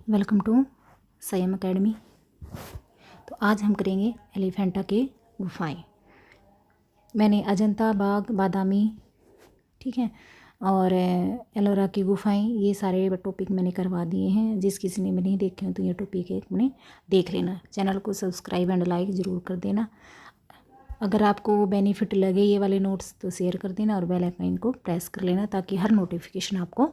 Welcome to संयम academy. तो आज हम करेंगे एलिफेंटा के गुफाएं। मैंने अजंता, बाग, बादामी, ठीक है, और एलोरा की गुफाएं, ये सारे टॉपिक मैंने करवा दिए हैं। जिस किसी ने भी नहीं देखे हो तो ये टॉपिक है, अपने देख लेना। चैनल को सब्सक्राइब एंड लाइक ज़रूर कर देना। अगर आपको बेनिफिट लगे ये वाले नोट्स तो शेयर कर देना और बेल आइकन को प्रेस कर लेना ताकि हर नोटिफिकेशन आपको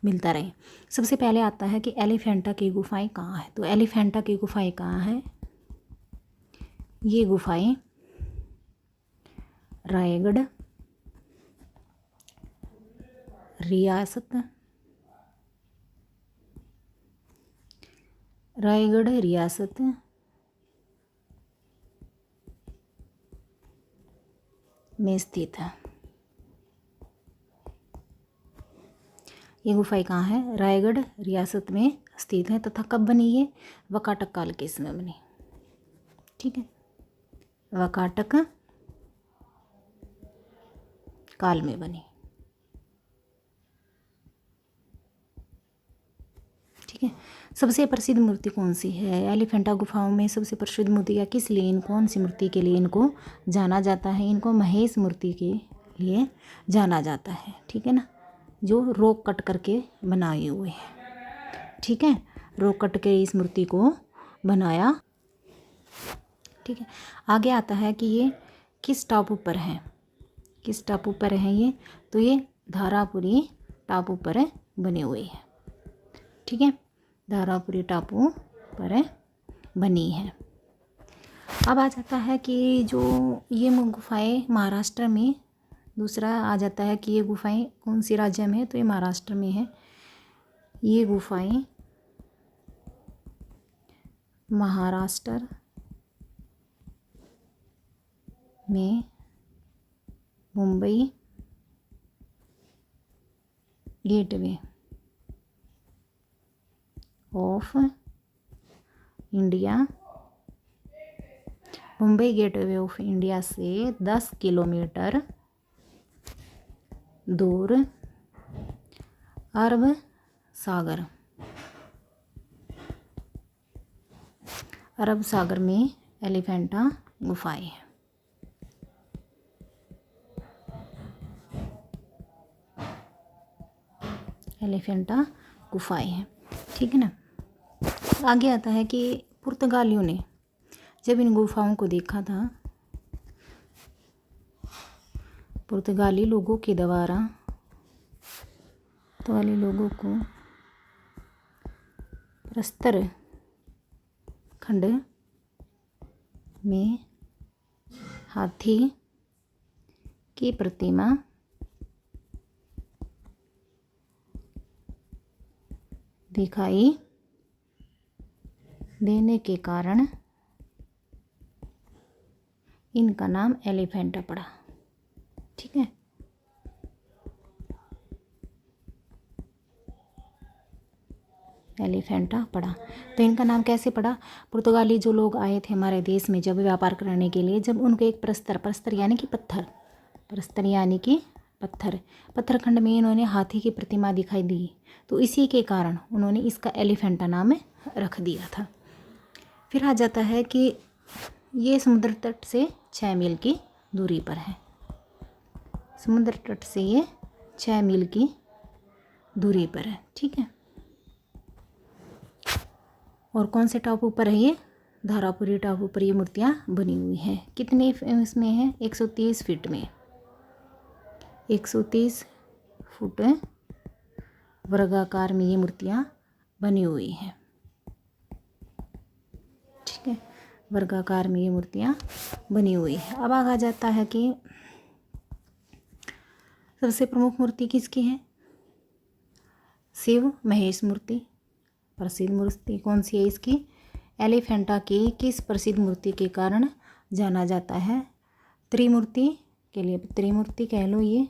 मिलता रहे। सबसे पहले आता है कि एलिफेंटा की गुफाएं कहाँ है। तो एलिफेंटा की गुफाएं कहाँ है? ये गुफाएं रायगढ़ रियासत में स्थित है। ये गुफाएं कहाँ है? रायगढ़ रियासत में स्थित है। तथा कब बनी ये? वाकाटक काल के समय बनी। ठीक है, वाकाटक काल में बनी। ठीक है, सबसे प्रसिद्ध मूर्ति कौन सी है? एलिफेंटा गुफाओं में सबसे प्रसिद्ध मूर्ति या किस लिए, कौन सी मूर्ति के लिए इनको जाना जाता है? इनको महेश मूर्ति के लिए जाना जाता है। ठीक है ना, जो रॉक कट करके बनाए हुए हैं। ठीक है, रॉक कट के इस मूर्ति को बनाया। ठीक है, आगे आता है कि ये किस टापू पर है। किस टापू पर है ये? तो ये धारापुरी टापू पर बने हुए हैं। ठीक है, धारापुरी टापू पर बनी है। अब आ जाता है कि जो ये गुफाएं महाराष्ट्र में, दूसरा आ जाता है कि ये गुफाएं कौन सी राज्य में है। तो ये महाराष्ट्र में है। ये गुफाएं महाराष्ट्र में Mumbai gateway of India, Mumbai gateway of India से 10 किलोमीटर दूर अरब सागर में एलिफेंटा गुफाएं है। एलिफेंटा गुफाएं हैं। ठीक है ना, आगे आता है कि पुर्तगालियों ने जब इन गुफाओं को देखा था, पुर्तगाली लोगों के द्वारा को प्रस्तर खंड में हाथी की प्रतिमा दिखाई देने के कारण इनका नाम एलिफेंटा पड़ा। ठीक है, एलिफेंटा पड़ा। तो इनका नाम कैसे पड़ा? पुर्तगाली जो लोग आए थे हमारे देश में जब व्यापार करने के लिए, जब उनको एक प्रस्तर यानी कि पत्थर खंड में इन्होंने हाथी की प्रतिमा दिखाई दी, तो इसी के कारण उन्होंने इसका एलिफेंटा नाम रख दिया था। फिर आ जाता है कि ये समुद्र तट से 6 मील की दूरी पर है। समुद्र तट से ये 6 मील की दूरी पर है। ठीक है, और कौन से टापू पर है ये? धारापुरी टापू पर ये मूर्तियाँ बनी हुई हैं। कितने इसमें है? 130 फीट में, 130 फुट वर्गाकार में ये मूर्तियाँ बनी हुई हैं। ठीक है, वर्गाकार में ये मूर्तियाँ बनी हुई है। अब आ जाता है कि सबसे प्रमुख मूर्ति किसकी है? शिव महेश मूर्ति। प्रसिद्ध मूर्ति कौन सी है इसकी? एलिफेंटा की किस प्रसिद्ध मूर्ति के कारण जाना जाता है? त्रिमूर्ति के लिए, त्रिमूर्ति कह लो ये,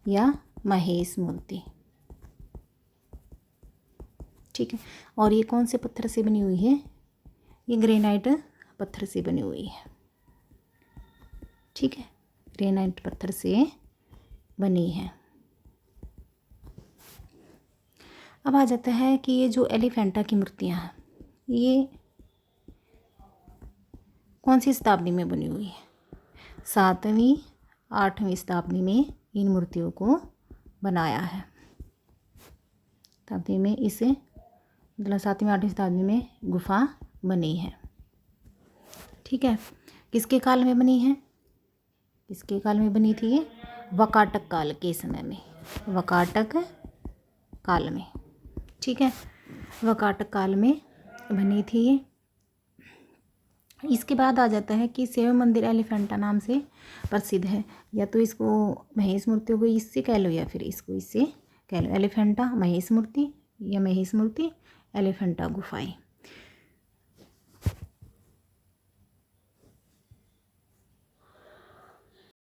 या महेश मूर्ति। ठीक है, और ये कौन से पत्थर से बनी हुई है? ये ग्रेनाइट पत्थर से बनी हुई है। ठीक है, ग्रेनाइट पत्थर से बनी है। अब आ जाता है कि ये जो एलिफेंटा की मूर्तियाँ हैं ये कौन सी शताब्दी में बनी हुई है? 7वीं 8वीं शताब्दी में इन मूर्तियों को बनाया है। शताब्दी में इसे मतलब 7वीं 8वीं शताब्दी में गुफा बनी है। ठीक है, किसके काल में बनी है? किसके काल में बनी थी ये? वकाटक काल के समय में, वकाटक काल में। ठीक है, वकाटक काल में बनी थी ये। इसके बाद आ जाता है कि शिव मंदिर एलिफेंटा नाम से प्रसिद्ध है। या तो इसको महेश मूर्तियों को इससे कह लो या फिर इसको इससे कह लो, एलिफेंटा महेश मूर्ति या महेश मूर्ति एलिफेंटा गुफाएं।